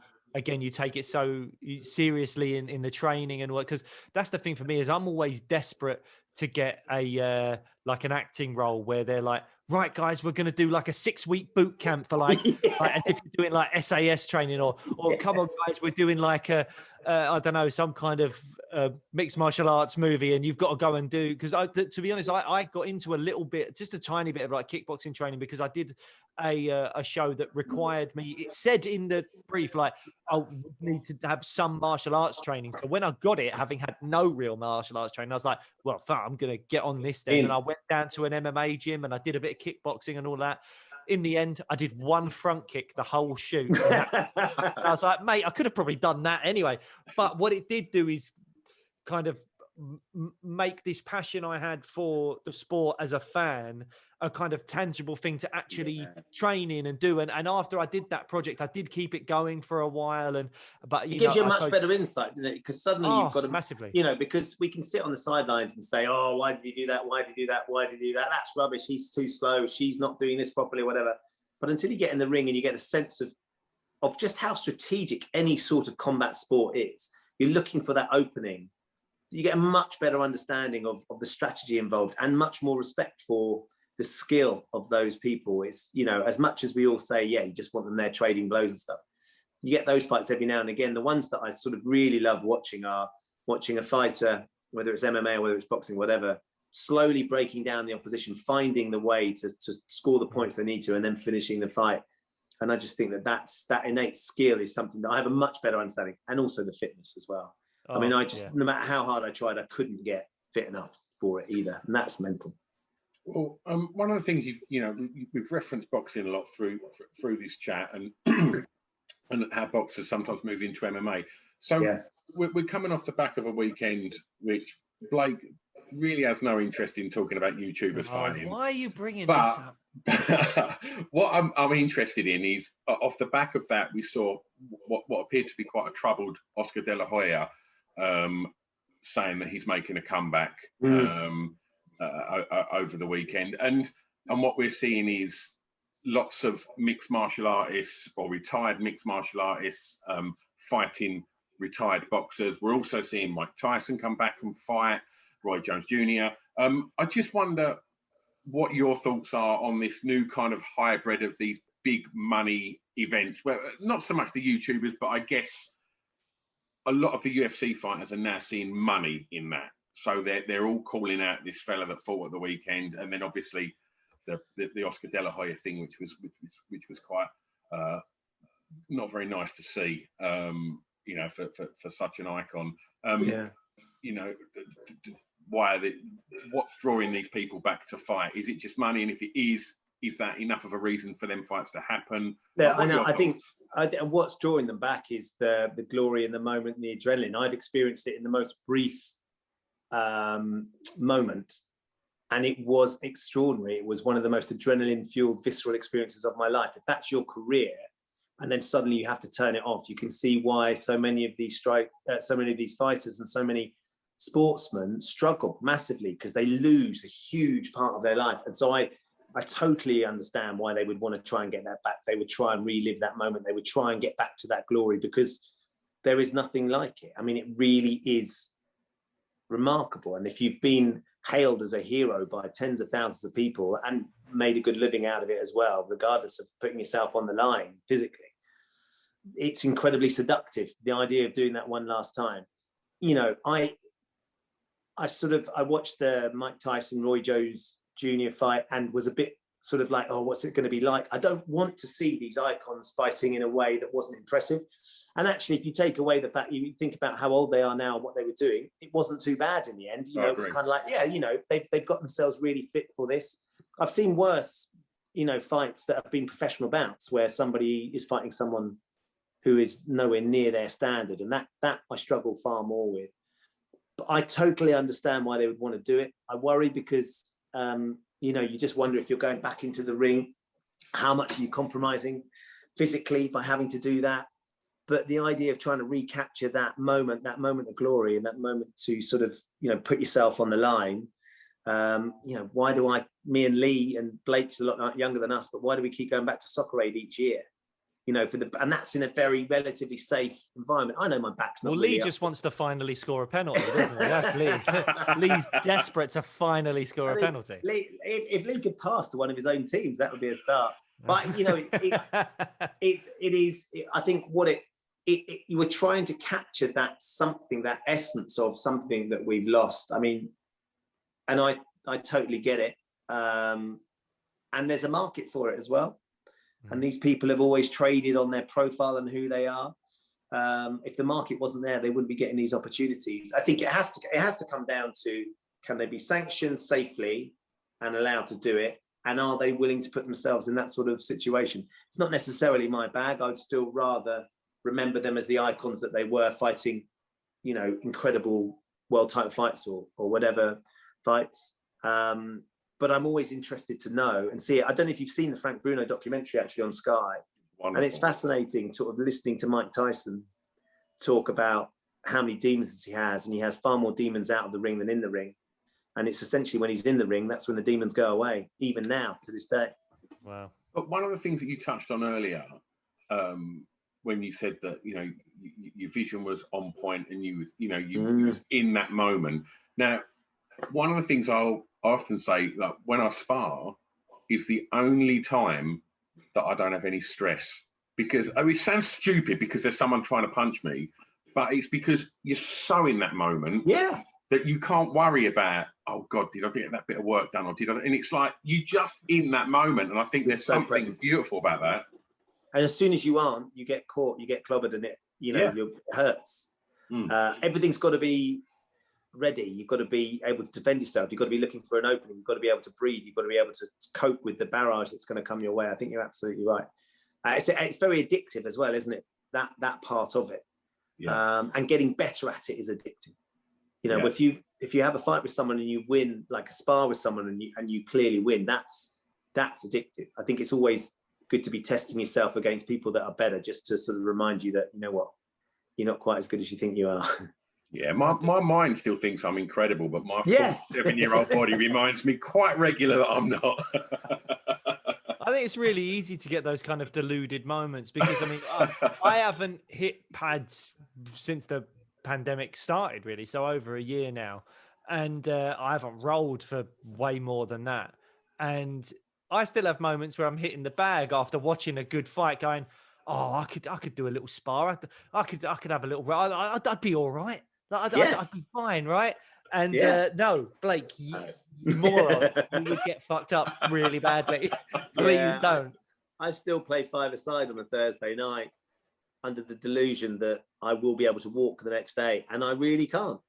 And you take it so seriously in the training and work, because that's the thing for me is I'm always desperate to get an acting role where they're like, right, guys, we're going to do like a 6-week boot camp for like as if you're doing like SAS training, or come on, guys, we're doing like I don't know, some kind of mixed martial arts movie, and you've got to go and do, because to be honest, I got into a little bit, just a tiny bit of like kickboxing training, because I did a show that required me. It said in the brief, like, oh, we need to have some martial arts training. So when I got it, having had no real martial arts training, I was like, well, I'm going to get on this then. And I went down to an MMA gym and I did a bit of kickboxing and all that. In the end, I did one front kick the whole shoot. And I was like, mate, I could have probably done that anyway. But what it did do is kind of make this passion I had for the sport as a fan a kind of tangible thing to actually train in and do. And after I did that project, I did keep it going for a while. But it gives you a much better insight, doesn't it? Because suddenly you've got to massively, because we can sit on the sidelines and say, oh, why did you do that? Why did you do that? Why did you do that? That's rubbish. He's too slow. She's not doing this properly, whatever. But until you get in the ring and you get a sense of just how strategic any sort of combat sport is, you're looking for that opening. You get a much better understanding of the strategy involved, and much more respect for the skill of those people. It's, as much as we all say, yeah, you just want them there trading blows and stuff, you get those fights every now and again. The ones that I sort of really love watching are watching a fighter, whether it's MMA or whether it's boxing, whatever, slowly breaking down the opposition, finding the way to score the points they need to, and then finishing the fight. And I just think that innate skill is something that I have a much better understanding, and also the fitness as well. I mean, no matter how hard I tried, I couldn't get fit enough for it either. And that's mental. Well, one of the things we've referenced boxing a lot through this chat, and and how boxers sometimes move into MMA. So yes. We're coming off the back of a weekend which Blake really has no interest in talking about YouTubers fighting. Why are you bringing this up? What I'm interested in is, off the back of that, we saw what appeared to be quite a troubled Oscar De La Hoya saying that he's making a comeback over the weekend, and what we're seeing is lots of mixed martial artists or retired mixed martial artists fighting retired boxers. We're also seeing Mike Tyson come back and fight, Roy Jones Jr. I just wonder what your thoughts are on this new kind of hybrid of these big money events, where not so much the YouTubers, but I guess a lot of the UFC fighters are now seeing money in that. So they're all calling out this fella that fought at the weekend, and then obviously the Oscar De La Hoya thing, which was quite not very nice to see. You know, for such an icon. You know, what's drawing these people back to fight? Is it just money? And if it is that enough of a reason for them fights to happen? Yeah, I know. I think what's drawing them back is the glory in the moment and the adrenaline. I've experienced it in the most brief moment, and it was extraordinary. It was one of the most adrenaline-fueled, visceral experiences of my life. If that's your career, and then suddenly you have to turn it off, you can see why so many of these fighters and so many sportsmen struggle massively, because they lose a huge part of their life. And so I totally understand why they would want to try and get that back. They would try and relive that moment. They would try and get back to that glory, because there is nothing like it. I mean, it really is remarkable. And if you've been hailed as a hero by tens of thousands of people and made a good living out of it as well, regardless of putting yourself on the line physically, it's incredibly seductive, the idea of doing that one last time. You know, I watched the Mike Tyson Roy Jones Jr. fight and was a bit sort of like, oh, what's it going to be like? I don't want to see these icons fighting in a way that wasn't impressive. And actually, if you take away the fact, you think about how old they are now and what they were doing, it wasn't too bad in the end. You know, it was kind of like, yeah, you know, they've got themselves really fit for this. I've seen worse, you know, fights that have been professional bouts where somebody is fighting someone who is nowhere near their standard. And that I struggle far more with. But I totally understand why they would want to do it. I worry because, you know, you just wonder if you're going back into the ring, how much are you compromising physically by having to do that? But the idea of trying to recapture that moment of glory, and that moment to sort of, you know, put yourself on the line. You know, why do me and Lee and Blake's a lot younger than us, but why do we keep going back to Soccer Aid each year? You know, and that's in a very relatively safe environment. I know my back's not. Well, really Lee just wants to finally score a penalty, doesn't he? That's Lee. Lee's desperate to finally score a penalty. If Lee could pass to one of his own teams, that would be a start. But you know, it is. I think you were trying to capture that essence of something that we've lost. I mean, and I totally get it. And there's a market for it as well. And these people have always traded on their profile and who they are. If the market wasn't there, they wouldn't be getting these opportunities. I think it has to come down to, can they be sanctioned safely and allowed to do it? And are they willing to put themselves in that sort of situation? It's not necessarily my bag. I'd still rather remember them as the icons that they were, fighting, you know, incredible world title fights or whatever fights. But I'm always interested to know and see it. I don't know if you've seen the Frank Bruno documentary actually on Sky. Wonderful. And it's fascinating sort of listening to Mike Tyson talk about how many demons he has, and he has far more demons out of the ring than in the ring. And it's essentially when he's in the ring, that's when the demons go away, even now to this day. Wow. But one of the things that you touched on earlier, when you said that, you know, your vision was on point and you was in that moment. Now, one of the things I'll often say, like, when I spar, is the only time that I don't have any stress, because it sounds stupid because there's someone trying to punch me, but it's because you're so in that moment that you can't worry about, oh God, did I get that bit of work done, or did I? And it's like you just in that moment, and I think there's something beautiful about that. And as soon as you aren't, you get caught, you get clobbered, and it hurts. Everything's got to be ready. You've got to be able to defend yourself. You've got to be looking for an opening. You've got to be able to breathe. You've got to be able to cope with the barrage that's going to come your way. I think you're absolutely right. It's very addictive as well, isn't it? That part of it. And getting better at it is addictive. You know, if if you have a fight with someone and you win, like a spar with someone and you clearly win, that's addictive. I think it's always good to be testing yourself against people that are better, just to sort of remind you that, you know what, you're not quite as good as you think you are. Yeah, my mind still thinks I'm incredible, but my Yes. 7-year-old body reminds me quite regular that I'm not. I think it's really easy to get those kind of deluded moments because, I mean, I haven't hit pads since the pandemic started, really. So over a year now. And I haven't rolled for way more than that. And I still have moments where I'm hitting the bag after watching a good fight going, oh, I could do a little spar. I could have a little, I'd be all right. I'd be fine, right? And no, Blake, you moron, you would get fucked up really badly. Please don't. I still play five-a-side on a Thursday night under the delusion that I will be able to walk the next day, and I really can't.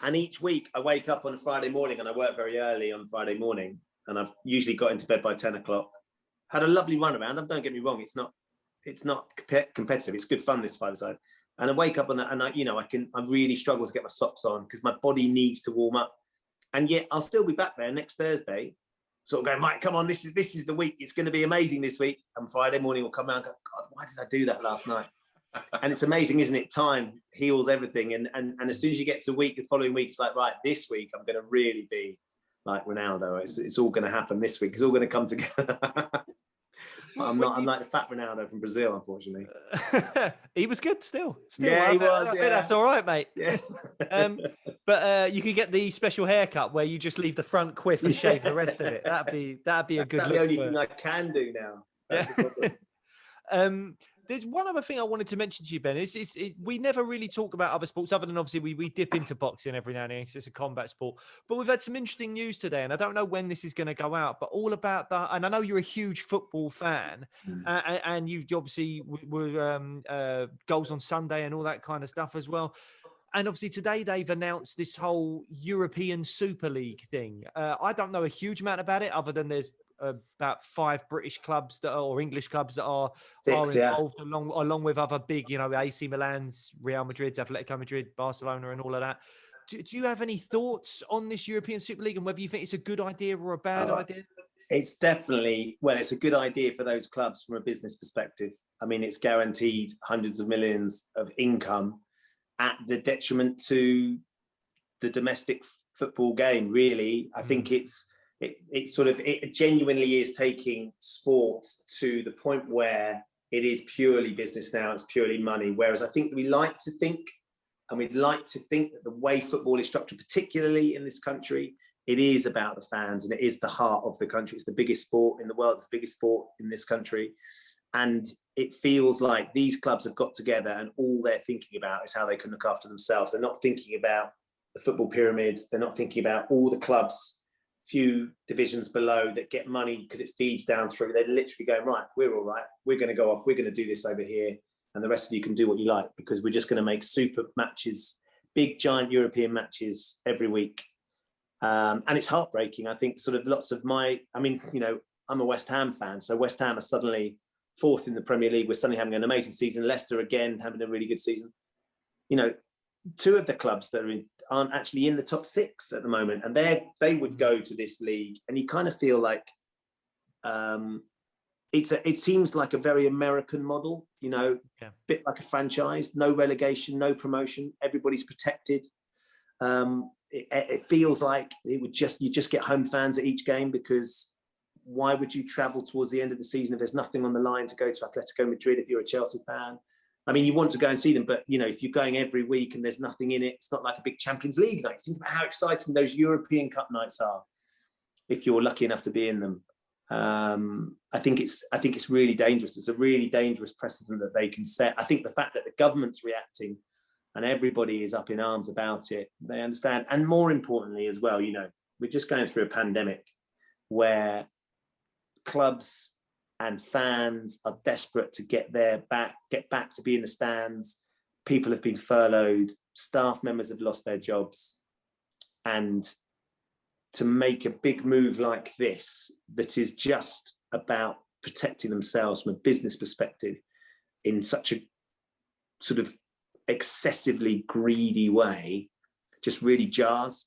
And each week I wake up on a Friday morning, and I work very early on Friday morning, and I've usually got into bed by 10 o'clock. Had a lovely run around. Don't get me wrong, it's not competitive. It's good fun, this five-a-side. And I wake up on that, and I really struggle to get my socks on because my body needs to warm up. And yet I'll still be back there next Thursday, sort of going, Mike, come on, this is the week. It's going to be amazing this week. And Friday morning will come around and go, God, why did I do that last night? And it's amazing, isn't it? Time heals everything. And as soon as you get to the following week, it's like, right, this week I'm going to really be like Ronaldo. It's all going to happen this week. It's all going to come together. I'm like the fat Ronaldo from Brazil, unfortunately. He was good still. Yeah, he was. I think that's all right, mate. Yeah. But you could get the special haircut where you just leave the front quiff and shave the rest of it. That'd be a good look. The only thing I can do now. Yeah. There's one other thing I wanted to mention to you, Ben. We never really talk about other sports other than obviously we dip into boxing every now and then because it's a combat sport. But we've had some interesting news today, and I don't know when this is going to go out, but all about that. And I know you're a huge football fan, and you obviously were goals on Sunday and all that kind of stuff as well. And obviously today they've announced this whole European Super League thing. I don't know a huge amount about it other than there's about 5 British clubs or English clubs that are involved along with other big, AC Milan's, Real Madrid's, Atletico Madrid, Barcelona and all of that. Do you have any thoughts on this European Super League and whether you think it's a good idea or a bad idea? It's definitely, it's a good idea for those clubs from a business perspective. I mean, it's guaranteed hundreds of millions of income at the detriment to the domestic football game, really. I think it genuinely is taking sport to the point where it is purely business now. It's purely money. Whereas I think we'd like to think that the way football is structured, particularly in this country, it is about the fans and it is the heart of the country. It's the biggest sport in the world. It's the biggest sport in this country. And it feels like these clubs have got together and all they're thinking about is how they can look after themselves. They're not thinking about the football pyramid. They're not thinking about all the clubs few divisions below that get money because it feeds down through. They're literally going, right, we're all right. We're going to go off. We're going to do this over here. And the rest of you can do what you like because we're just going to make super matches, big, giant European matches every week. And it's heartbreaking. I think sort of I'm a West Ham fan. So West Ham are suddenly 4th in the Premier League. We're suddenly having an amazing season. Leicester, again, having a really good season. 2 of the clubs that aren't actually in the top 6 at the moment, and they would go to this league, and you kind of feel like it seems like a very American model, bit like a franchise, no relegation, no promotion, everybody's protected. It feels like you just get home fans at each game because why would you travel towards the end of the season if there's nothing on the line to go to Atletico Madrid if you're a Chelsea fan? I mean, you want to go and see them, but if you're going every week and there's nothing in it, it's not like a big Champions League night. Think about how exciting those European Cup nights are if you're lucky enough to be in them. I think it's really dangerous. It's a really dangerous precedent that they can set. I think the fact that the government's reacting and everybody is up in arms about it, they understand. And more importantly as well, we're just going through a pandemic where clubs and fans are desperate to get back to be in the stands. People have been furloughed, staff members have lost their jobs. And to make a big move like this, that is just about protecting themselves from a business perspective in such a sort of excessively greedy way, just really jars.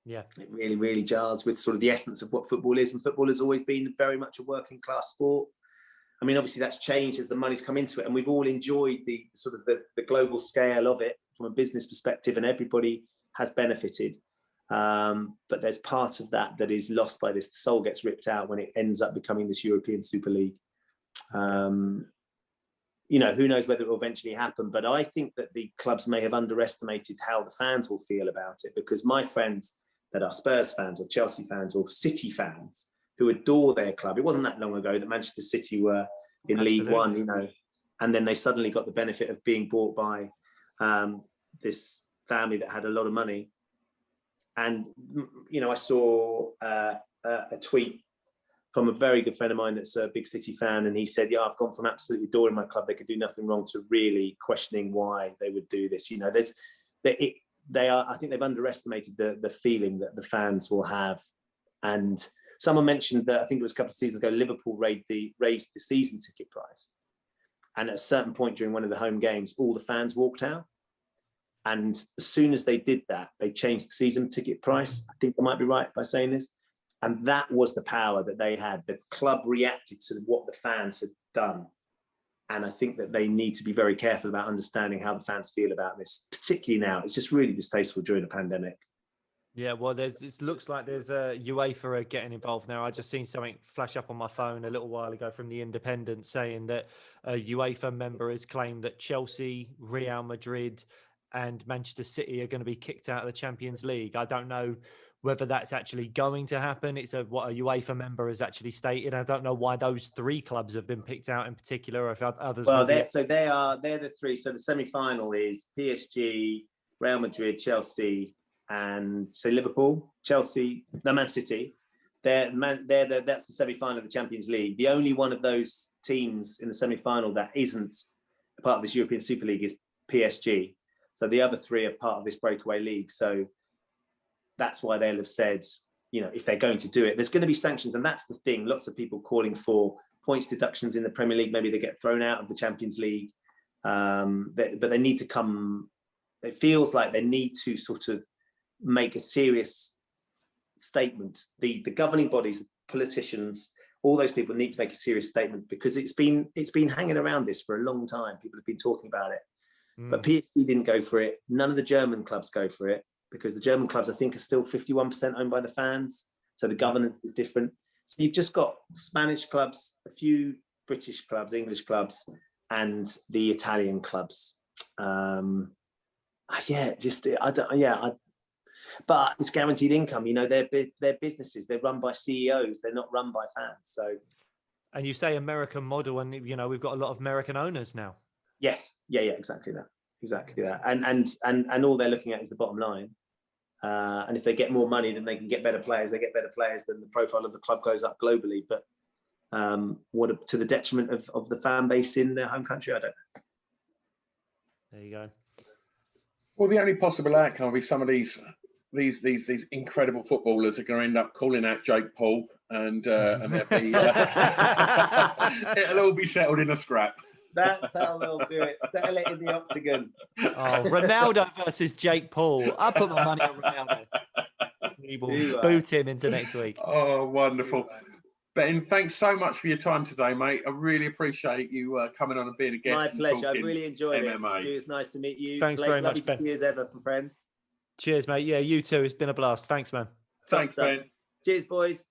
Yeah. It really, really jars with sort of the essence of what football is. And football has always been very much a working class sport. I mean, obviously that's changed as the money's come into it, and we've all enjoyed the sort of the global scale of it from a business perspective, and everybody has benefited. But there's part of that is lost by this. The soul gets ripped out when it ends up becoming this European Super League. You know, who knows whether it will eventually happen, but I think that the clubs may have underestimated how the fans will feel about it, because my friends that are Spurs fans or Chelsea fans or City fans who adore their club, it wasn't that long ago that Manchester City were in League One, you know, and then they suddenly got the benefit of being bought by this family that had a lot of money. And, you know, I saw a tweet from a very good friend of mine that's a big City fan, and he said, yeah, I've gone from absolutely adoring my club, they could do nothing wrong, to really questioning why they would do this. You know, I think they've underestimated the feeling that the fans will have. And someone mentioned that, I think it was a couple of seasons ago, Liverpool raised the season ticket price. And at a certain point during one of the home games, all the fans walked out. And as soon as they did that, they changed the season ticket price. I think I might be right by saying this. And that was the power that they had. The club reacted to what the fans had done. And I think that they need to be very careful about understanding how the fans feel about this, particularly now. It's just really distasteful during a pandemic. Yeah, well, it looks like there's a UEFA are getting involved now. I just seen something flash up on my phone a little while ago from The Independent saying that a UEFA member has claimed that Chelsea, Real Madrid and Manchester City are going to be kicked out of the Champions League. I don't know whether that's actually going to happen. It's what a UEFA member has actually stated. I don't know why those three clubs have been picked out in particular, or if others. Well, they're the three. So the semi-final is PSG, Real Madrid, Chelsea, and so Liverpool, Chelsea, Man City. That's the semi-final of the Champions League. The only one of those teams in the semi-final that isn't part of this European Super League is PSG. So the other three are part of this breakaway league. So that's why they'll have said, you know, if they're going to do it, there's going to be sanctions. And that's the thing. Lots of people calling for points deductions in the Premier League. Maybe they get thrown out of the Champions League. But they need to come. It feels like they need to sort of make a serious statement. The governing bodies, the politicians, all those people need to make a serious statement, because it's been hanging around this for a long time. People have been talking about it. But PSG didn't go for it. None of the German clubs go for it, because the German clubs, I think, are still 51% owned by the fans. So the governance is different. So you've just got Spanish clubs, a few British clubs, English clubs, and the Italian clubs. But it's guaranteed income. You know, they're businesses. They're run by CEOs. They're not run by fans. So, and you say American model, and you know we've got a lot of American owners now. Yes, yeah, exactly that. And all they're looking at is the bottom line. And if they get more money, then they can get better players. They get better players, then the profile of the club goes up globally. But to the detriment of the fan base in their home country, I don't know. There you go. Well, the only possible outcome will be some of these incredible footballers are going to end up calling out Jake Paul, and they'll be, it'll all be settled in a scrap. That's how they'll do it. Settle it in the octagon. Oh, Ronaldo versus Jake Paul. I put my money on Ronaldo. He will boot him into next week. Oh, wonderful. Ben, thanks so much for your time today, mate. I really appreciate you coming on and being a guest. My pleasure. I've really enjoyed MMA. it. Stu, it's nice to meet you. Thanks Blake, very much, lovely Ben. to see you as ever, my friend. Cheers, mate. Yeah, you too. It's been a blast. Thanks, man. Thanks, Ben. Cheers, boys.